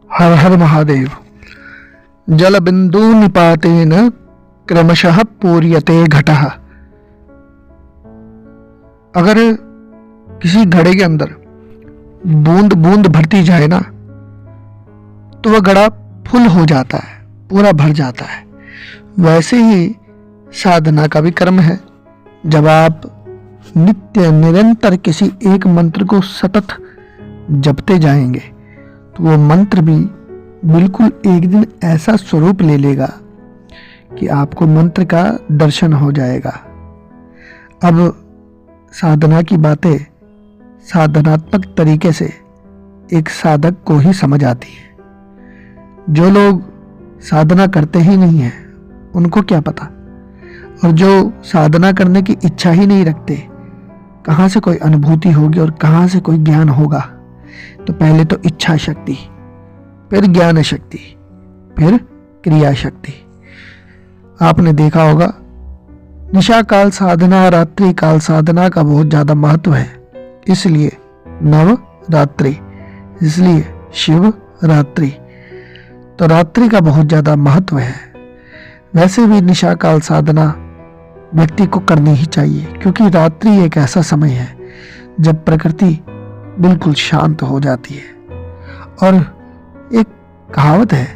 हर हर महादेव। जल बिंदु निपातेन क्रमशः पूर्यते घटः। अगर किसी घड़े के अंदर बूंद बूंद भरती जाए ना तो वह घड़ा फुल हो जाता है, पूरा भर जाता है। वैसे ही साधना का भी कर्म है। जब आप नित्य निरंतर किसी एक मंत्र को सतत जपते जाएंगे तो वो मंत्र भी बिल्कुल एक दिन ऐसा स्वरूप ले लेगा कि आपको मंत्र का दर्शन हो जाएगा। अब साधना की बातें साधनात्मक तरीके से एक साधक को ही समझ आती है। जो लोग साधना करते ही नहीं हैं उनको क्या पता, और जो साधना करने की इच्छा ही नहीं रखते कहाँ से कोई अनुभूति होगी और कहाँ से कोई ज्ञान होगा। तो पहले तो इच्छा शक्ति, फिर ज्ञान शक्ति, फिर क्रिया शक्ति। आपने देखा होगा निशा काल साधना, रात्रि काल साधना का बहुत ज्यादा महत्व है। इसलिए नवरात्रि, इसलिए शिव रात्रि, तो रात्रि का बहुत ज्यादा महत्व है। वैसे भी निशा काल साधना व्यक्ति को करनी ही चाहिए, क्योंकि रात्रि एक ऐसा समय है जब प्रकृति बिल्कुल शांत हो जाती है। और एक कहावत है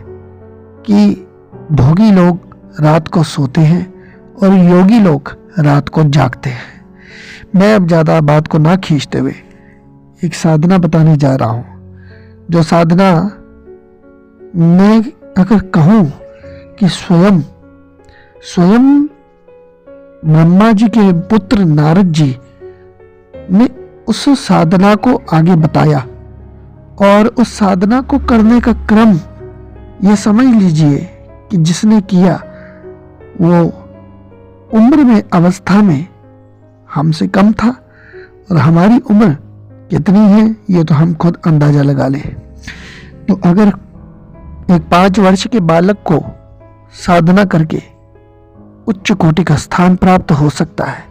कि भोगी लोग रात को सोते हैं और योगी लोग रात को जागते हैं। मैं अब ज़्यादा बात को ना खींचते हुए एक साधना बताने जा रहा हूँ। जो साधना मैं अगर कहूँ कि स्वयं ब्रह्मा जी के पुत्र नारद जी ने उस साधना को आगे बताया, और उस साधना को करने का क्रम यह समझ लीजिए कि जिसने किया वो उम्र में, अवस्था में हमसे कम था, और हमारी उम्र कितनी है ये तो हम खुद अंदाजा लगा लें। तो अगर एक 5 वर्ष के बालक को साधना करके उच्च कोटि का स्थान प्राप्त हो सकता है।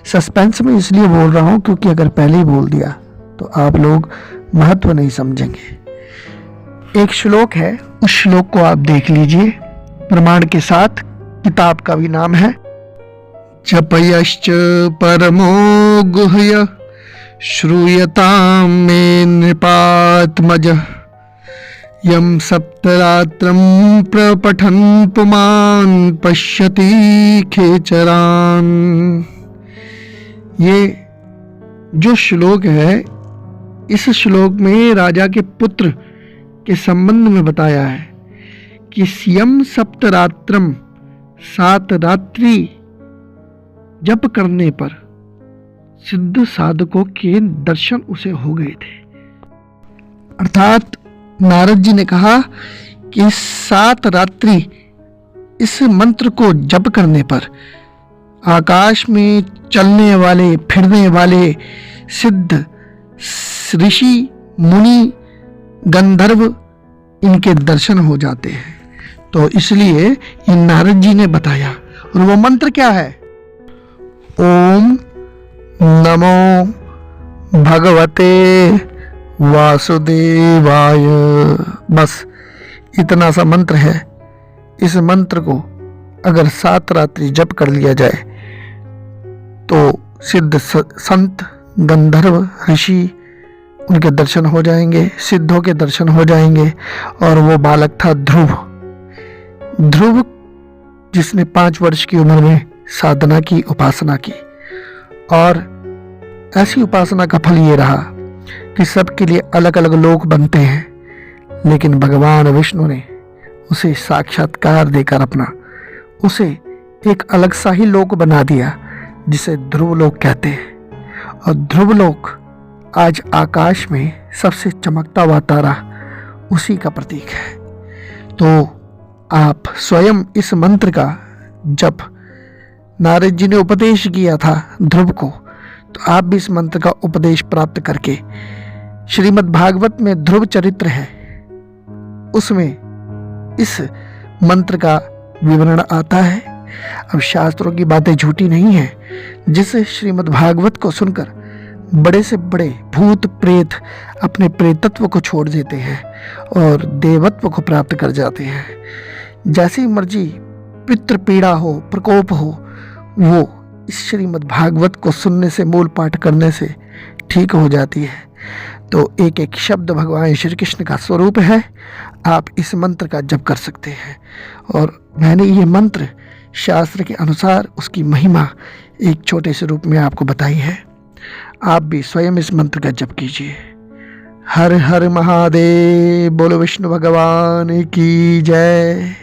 सस्पेंस में इसलिए बोल रहा हूं क्योंकि अगर पहले ही बोल दिया तो आप लोग महत्व नहीं समझेंगे। एक श्लोक है, उस श्लोक को आप देख लीजिए प्रमाण के साथ। किताब का भी नाम है जपयश्च परमो गुह्य श्रूयतां मे नृपात्मजः यं सप्तरात्रं प्रपठन् पुमान् पश्यति खेचरान्। ये जो श्लोक है, इस श्लोक में राजा के पुत्र के संबंध में बताया है कि यं सप्तरात्रम, 7 रात्रि जप करने पर सिद्ध साधकों के दर्शन उसे हो गए थे। अर्थात नारद जी ने कहा कि 7 रात्रि इस मंत्र को जप करने पर आकाश में चलने वाले, फिरने वाले सिद्ध, ऋषि, मुनि, गंधर्व इनके दर्शन हो जाते हैं। तो इसलिए ये नारद जी ने बताया। और वो मंत्र क्या है? ओम नमो भगवते वासुदेवाय। बस इतना सा मंत्र है। इस मंत्र को अगर 7 रात्रि जप कर लिया जाए तो सिद्ध संत, गंधर्व, ऋषि उनके दर्शन हो जाएंगे, सिद्धों के दर्शन हो जाएंगे। और वो बालक था ध्रुव, जिसने 5 वर्ष की उम्र में साधना की, उपासना की। और ऐसी उपासना का फल ये रहा कि सबके लिए अलग अलग लोक बनते हैं, लेकिन भगवान विष्णु ने उसे साक्षात्कार देकर उसे एक अलग सा ही लोक बना दिया, जिसे ध्रुव लोक कहते हैं। और ध्रुव लोक आज आकाश में सबसे चमकता हुआ तारा उसी का प्रतीक है। तो आप स्वयं इस मंत्र का जप नारद जी ने उपदेश किया था ध्रुव को, तो आप भी इस मंत्र का उपदेश प्राप्त करके, श्रीमद् भागवत में ध्रुव चरित्र है, उसमें इस मंत्र का विवरण आता है। अब शास्त्रों की बातें झूठी नहीं है। जिस श्रीमद् भागवत को सुनकर बड़े से बड़े भूत प्रेत अपने प्रेतत्व को छोड़ देते हैं और देवत्व को प्राप्त कर जाते हैं। जैसी मर्जी पितृ पीड़ा हो, प्रकोप हो, वो इस श्रीमद् भागवत को सुनने से, मूल पाठ करने से ठीक हो जाती है। तो एक एक शब्द भगवान श्री कृष्ण का स्वरूप है। आप इस मंत्र का जप कर सकते हैं और मैंने ये मंत्र शास्त्र के अनुसार उसकी महिमा एक छोटे से रूप में आपको बताई है। आप भी स्वयं इस मंत्र का जप कीजिए। हर हर महादेव। बोलो विष्णु भगवान की जय।